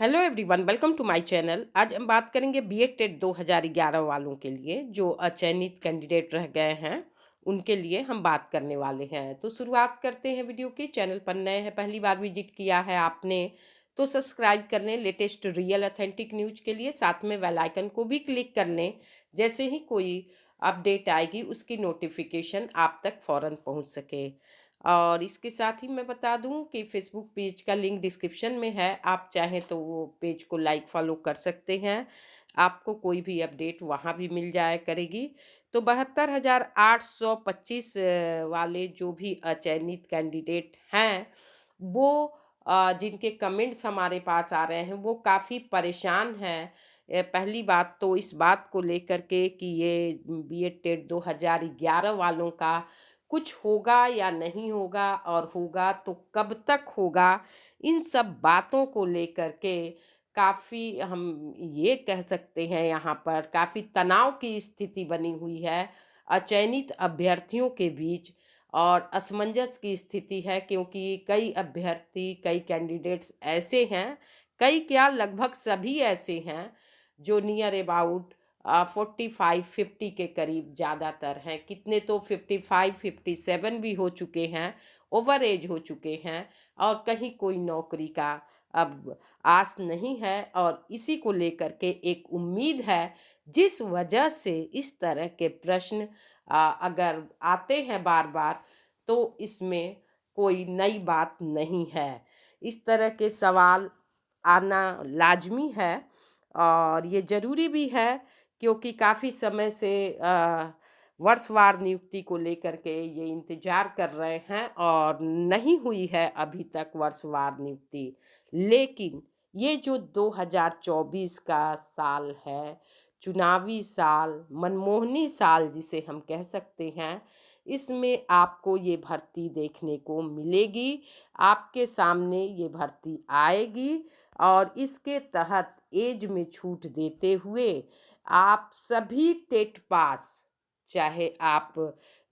Hello everyone, welcome to my channel. आज हम बात करेंगे बीएड टेट 2011 वालों के लिए जो अचयनित कैंडिडेट रह गए हैं। उनके लिए हम बात करने वाले हैं। तो शुरुआत करते हैं वीडियो की। चैनल पर नए हैं, पहली बार विजिट किया है आपने तो सब्सक्राइब कर लें लेटेस्ट रियल अथेंटिक न्यूज के लिए। साथ में बेल आइकन को भी क्लिक कर लें, जैसे ही कोई अपडेट आएगी उसकी नोटिफिकेशन आप तक फ़ौरन पहुंच सके। और इसके साथ ही मैं बता दूं कि फेसबुक पेज का लिंक डिस्क्रिप्शन में है, आप चाहें तो वो पेज को लाइक फॉलो कर सकते हैं। आपको कोई भी अपडेट वहाँ भी मिल जाया करेगी। तो 72,825 वाले जो भी अचयनित कैंडिडेट हैं, वो जिनके कमेंट्स हमारे पास आ रहे हैं वो काफ़ी परेशान हैं। पहली बात तो इस बात को लेकर के कि ये बीएड टेट 2011 वालों का कुछ होगा या नहीं होगा, और होगा तो कब तक होगा। इन सब बातों को लेकर के काफ़ी हम ये कह सकते हैं, यहाँ पर काफ़ी तनाव की स्थिति बनी हुई है अचयनित अभ्यर्थियों के बीच। और असमंजस की स्थिति है, क्योंकि कई अभ्यर्थी, कई कैंडिडेट्स ऐसे हैं, कई क्या लगभग सभी ऐसे हैं जो नियर अबाउट 45-50 के करीब ज़्यादातर हैं। कितने तो 55-57 भी हो चुके हैं, ओवर एज हो चुके हैं, और कहीं कोई नौकरी का अब आस नहीं है। और इसी को लेकर के एक उम्मीद है, जिस वजह से इस तरह के प्रश्न अगर आते हैं बार बार, तो इसमें कोई नई बात नहीं है। इस तरह के सवाल आना लाजमी है, और ये ज़रूरी भी है, क्योंकि काफ़ी समय से वर्षवार नियुक्ति को लेकर के ये इंतज़ार कर रहे हैं और नहीं हुई है अभी तक वर्षवार नियुक्ति। लेकिन ये जो 2024 का साल है, चुनावी साल, मनमोहनी साल जिसे हम कह सकते हैं, इसमें आपको ये भर्ती देखने को मिलेगी। आपके सामने ये भर्ती आएगी, और इसके तहत एज में छूट देते हुए आप सभी टेट पास, चाहे आप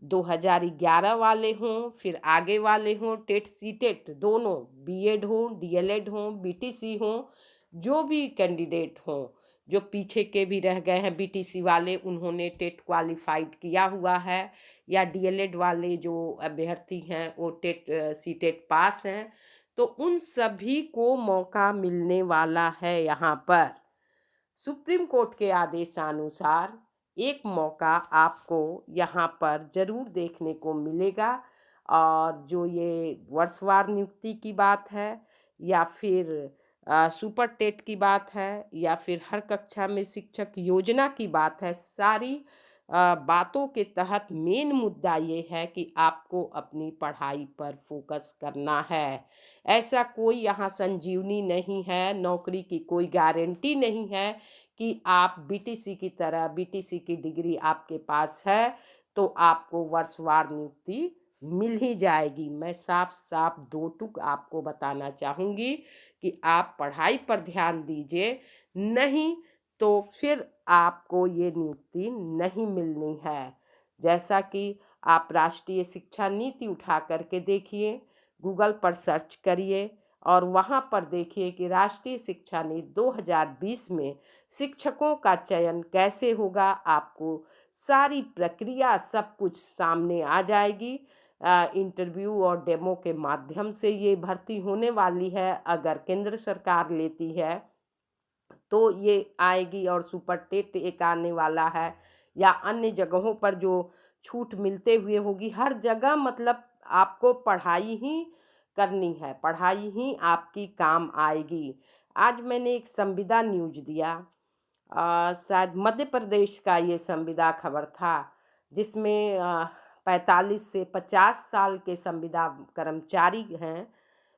2011 वाले हों, फिर आगे वाले हों, टेट सी टेट दोनों, बीएड हो, डीएलएड हो, बीटीसी हो, जो भी कैंडिडेट हों, जो पीछे के भी रह गए हैं बीटीसी वाले, उन्होंने टेट क्वालिफाइड किया हुआ है, या डीएलएड वाले जो अभ्यर्थी हैं वो टेट सी टेट पास हैं, तो उन सभी को मौका मिलने वाला है। यहाँ पर सुप्रीम कोर्ट के आदेशानुसार एक मौका आपको यहाँ पर ज़रूर देखने को मिलेगा। और जो ये वर्षवार नियुक्ति की बात है, या फिर सुपर टेट की बात है, या फिर हर कक्षा में शिक्षक योजना की बात है, सारी बातों के तहत मेन मुद्दा ये है कि आपको अपनी पढ़ाई पर फोकस करना है। ऐसा कोई यहाँ संजीवनी नहीं है, नौकरी की कोई गारंटी नहीं है कि आप बीटीसी की तरह, बीटीसी की डिग्री आपके पास है तो आपको वर्षवार नियुक्ति मिल ही जाएगी। मैं साफ साफ दो टूक आपको बताना चाहूँगी कि आप पढ़ाई पर ध्यान दीजिए, नहीं तो फिर आपको ये नियुक्ति नहीं मिलनी है। जैसा कि आप राष्ट्रीय शिक्षा नीति उठा करके देखिए, गूगल पर सर्च करिए और वहाँ पर देखिए कि राष्ट्रीय शिक्षा नीति 2020 में शिक्षकों का चयन कैसे होगा। आपको सारी प्रक्रिया सब कुछ सामने आ जाएगी। इंटरव्यू और डेमो के माध्यम से ये भर्ती होने वाली है। अगर केंद्र सरकार लेती है तो ये आएगी, और सुपर टेट एक आने वाला है, या अन्य जगहों पर जो छूट मिलते हुए होगी। हर जगह मतलब आपको पढ़ाई ही करनी है, पढ़ाई ही आपकी काम आएगी। आज मैंने एक संविदा न्यूज दिया, शायद मध्य प्रदेश का ये संविदा खबर था, जिसमें 45 से 50 साल के संविदा कर्मचारी हैं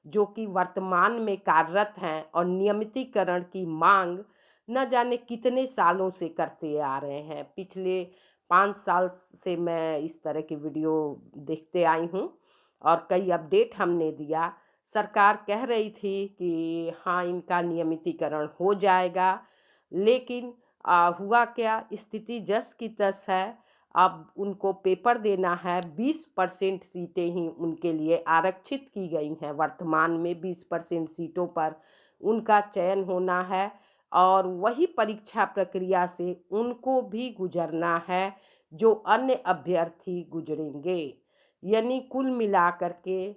जो कि वर्तमान में कार्यरत हैं, और नियमितीकरण की मांग न जाने कितने सालों से करते आ रहे हैं। पिछले 5 साल से मैं इस तरह की वीडियो देखते आई हूँ, और कई अपडेट हमने दिया। सरकार कह रही थी कि हाँ, इनका नियमितीकरण हो जाएगा, लेकिन हुआ क्या, स्थिति जस की तस है। अब उनको पेपर देना है, 20% सीटें ही उनके लिए आरक्षित की गई हैं। वर्तमान में 20% सीटों पर उनका चयन होना है और वही परीक्षा प्रक्रिया से उनको भी गुजरना है जो अन्य अभ्यर्थी गुजरेंगे। यानी कुल मिलाकर के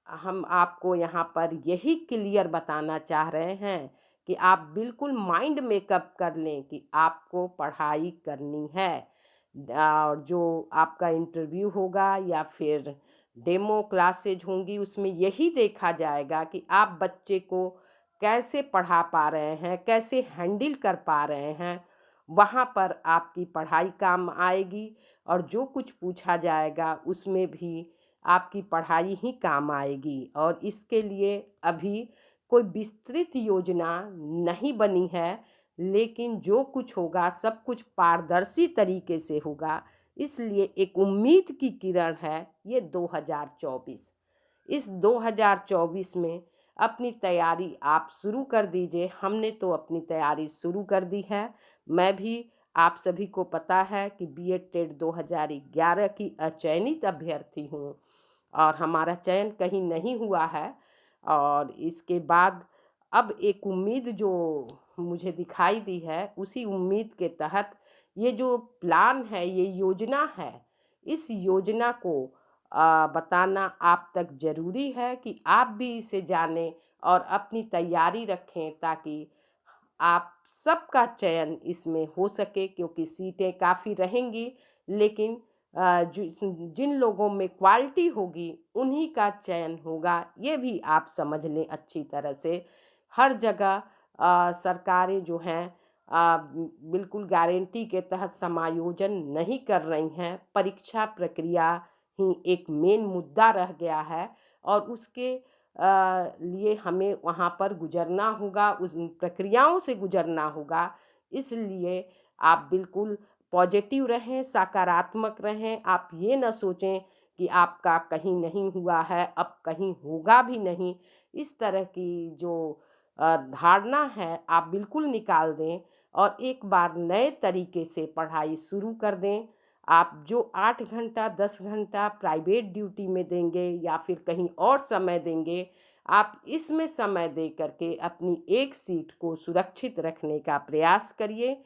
हम आपको यहाँ पर यही क्लियर बताना चाह रहे हैं कि आप बिल्कुल माइंड मेकअप कर लें कि आपको पढ़ाई करनी है। और जो आपका इंटरव्यू होगा या फिर डेमो क्लासेज होंगी, उसमें यही देखा जाएगा कि आप बच्चे को कैसे पढ़ा पा रहे हैं, कैसे हैंडल कर पा रहे हैं। वहाँ पर आपकी पढ़ाई काम आएगी और जो कुछ पूछा जाएगा उसमें भी आपकी पढ़ाई ही काम आएगी। और इसके लिए अभी कोई विस्तृत योजना नहीं बनी है, लेकिन जो कुछ होगा सब कुछ पारदर्शी तरीके से होगा। इसलिए एक उम्मीद की किरण है ये 2024। इस 2024 में अपनी तैयारी आप शुरू कर दीजिए। हमने तो अपनी तैयारी शुरू कर दी है। मैं भी, आप सभी को पता है कि बीएड टेट 2011 की अचयनित अभ्यर्थी हूँ और हमारा चयन कहीं नहीं हुआ है। और इसके बाद अब एक उम्मीद जो मुझे दिखाई दी है, उसी उम्मीद के तहत ये जो प्लान है, ये योजना है, इस योजना को बताना आप तक ज़रूरी है कि आप भी इसे जानें और अपनी तैयारी रखें ताकि आप सबका चयन इसमें हो सके। क्योंकि सीटें काफ़ी रहेंगी, लेकिन जिन लोगों में क्वालिटी होगी उन्हीं का चयन होगा, ये भी आप समझ लें अच्छी तरह से। हर जगह सरकारें जो हैं बिल्कुल गारंटी के तहत समायोजन नहीं कर रही हैं। परीक्षा प्रक्रिया ही एक मेन मुद्दा रह गया है और उसके लिए हमें वहाँ पर गुजरना होगा, उस प्रक्रियाओं से गुजरना होगा। इसलिए आप बिल्कुल पॉजिटिव रहें, सकारात्मक रहें। आप ये ना सोचें कि आपका कहीं नहीं हुआ है, अब कहीं होगा भी नहीं। इस तरह की जो धारणा है आप बिल्कुल निकाल दें और एक बार नए तरीके से पढ़ाई शुरू कर दें। आप जो 8 घंटा 10 घंटा प्राइवेट ड्यूटी में देंगे या फिर कहीं और समय देंगे, आप इसमें समय दे करके अपनी एक सीट को सुरक्षित रखने का प्रयास करिए।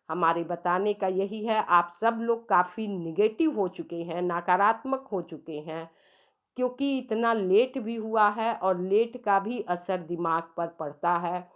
हमारे बताने का यही है। आप सब लोग काफ़ी निगेटिव हो चुके हैं, नकारात्मक हो चुके हैं, क्योंकि इतना लेट भी हुआ है और लेट का भी असर दिमाग पर पड़ता है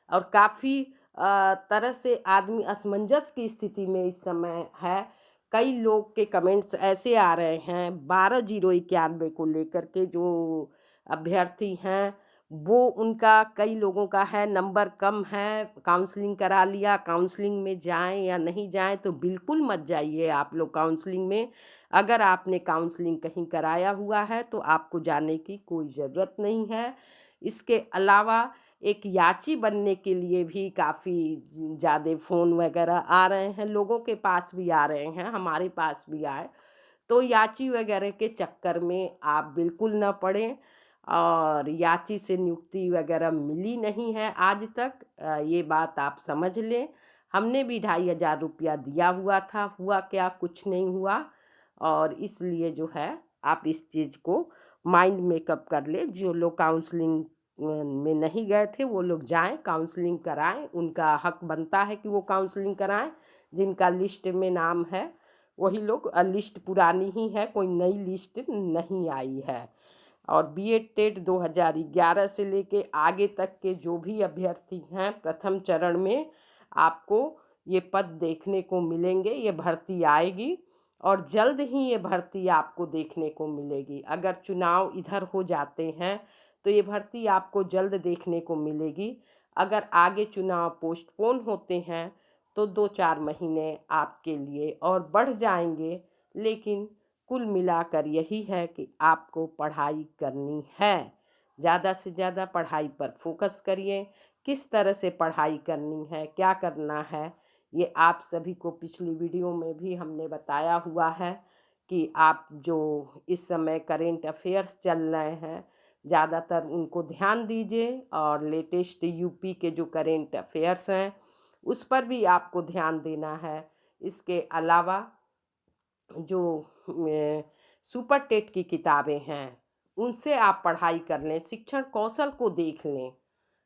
और काफ़ी तरह से आदमी असमंजस की स्थिति में इस समय है। कई लोग के कमेंट्स ऐसे आ रहे हैं 12/091 को लेकर के, जो अभ्यर्थी हैं वो, उनका कई लोगों का है नंबर कम है, काउंसलिंग करा लिया, काउंसलिंग में जाएं या नहीं जाएं। तो बिल्कुल मत जाइए आप लोग काउंसलिंग में। अगर आपने काउंसलिंग कहीं कराया हुआ है तो आपको जाने की कोई ज़रूरत नहीं है। इसके अलावा एक याची बनने के लिए भी काफ़ी ज़्यादा फ़ोन वगैरह आ रहे हैं, लोगों के पास भी आ रहे हैं, हमारे पास भी आए। तो याची वगैरह के चक्कर में आप बिल्कुल ना पड़ें। और याची से नियुक्ति वगैरह मिली नहीं है आज तक, ये बात आप समझ लें। हमने भी 2,500 रुपया दिया हुआ था, हुआ क्या, कुछ नहीं हुआ। और इसलिए जो है आप इस चीज़ को माइंड मेकअप कर ले। जो लोग काउंसलिंग में नहीं गए थे वो लोग जाएं, काउंसलिंग कराएं, उनका हक बनता है कि वो काउंसलिंग कराएं। जिनका लिस्ट में नाम है वही लोग, लिस्ट पुरानी ही है, कोई नई लिस्ट नहीं आई है। और बीएड टेट 2011 से लेके आगे तक के जो भी अभ्यर्थी हैं, प्रथम चरण में आपको ये पद देखने को मिलेंगे, ये भर्ती आएगी और जल्द ही ये भर्ती आपको देखने को मिलेगी। अगर चुनाव इधर हो जाते हैं तो ये भर्ती आपको जल्द देखने को मिलेगी। अगर आगे चुनाव पोस्टपोन होते हैं तो 2-4 महीने आपके लिए और बढ़ जाएंगे, लेकिन कुल मिलाकर यही है कि आपको पढ़ाई करनी है। ज़्यादा से ज़्यादा पढ़ाई पर फोकस करिए। किस तरह से पढ़ाई करनी है, क्या करना है, ये आप सभी को पिछली वीडियो में भी हमने बताया हुआ है कि आप जो इस समय करेंट अफेयर्स चल रहे हैं, ज़्यादातर उनको ध्यान दीजिए। और लेटेस्ट यूपी के जो करेंट अफेयर्स हैं उस पर भी आपको ध्यान देना है। इसके अलावा जो सुपर टेट की किताबें हैं उनसे आप पढ़ाई कर लें, शिक्षण कौशल को देख लें।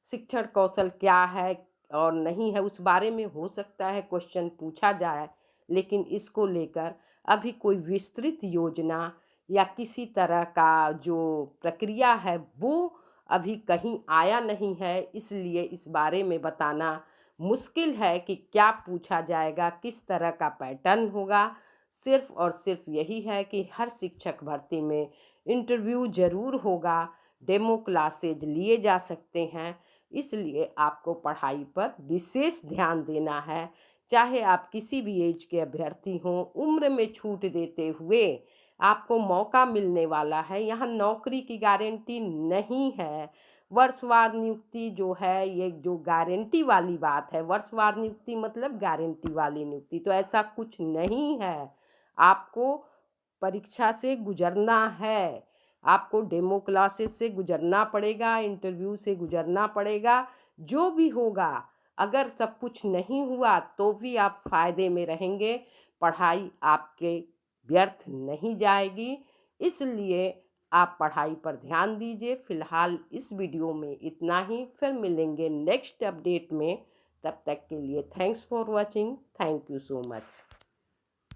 शिक्षण कौशल क्या है और नहीं है, उस बारे में हो सकता है क्वेश्चन पूछा जाए, लेकिन इसको लेकर अभी कोई विस्तृत योजना या किसी तरह का जो प्रक्रिया है वो अभी कहीं आया नहीं है। इसलिए इस बारे में बताना मुश्किल है कि क्या पूछा जाएगा, किस तरह का पैटर्न होगा। सिर्फ और सिर्फ यही है कि हर शिक्षक भर्ती में इंटरव्यू ज़रूर होगा, डेमो क्लासेज लिए जा सकते हैं। इसलिए आपको पढ़ाई पर विशेष ध्यान देना है। चाहे आप किसी भी एज के अभ्यर्थी हों, उम्र में छूट देते हुए आपको मौका मिलने वाला है। यहाँ नौकरी की गारंटी नहीं है। वर्षवार नियुक्ति जो है, ये जो गारंटी वाली बात है, वर्षवार नियुक्ति मतलब गारंटी वाली नियुक्ति, तो ऐसा कुछ नहीं है। आपको परीक्षा से गुजरना है, आपको डेमो क्लासेस से गुजरना पड़ेगा, इंटरव्यू से गुजरना पड़ेगा। जो भी होगा, अगर सब कुछ नहीं हुआ तो भी आप फ़ायदे में रहेंगे, पढ़ाई आपके व्यर्थ नहीं जाएगी। इसलिए आप पढ़ाई पर ध्यान दीजिए। फ़िलहाल इस वीडियो में इतना ही, फिर मिलेंगे नेक्स्ट अपडेट में। तब तक के लिए thanks for watching. Thank you so much.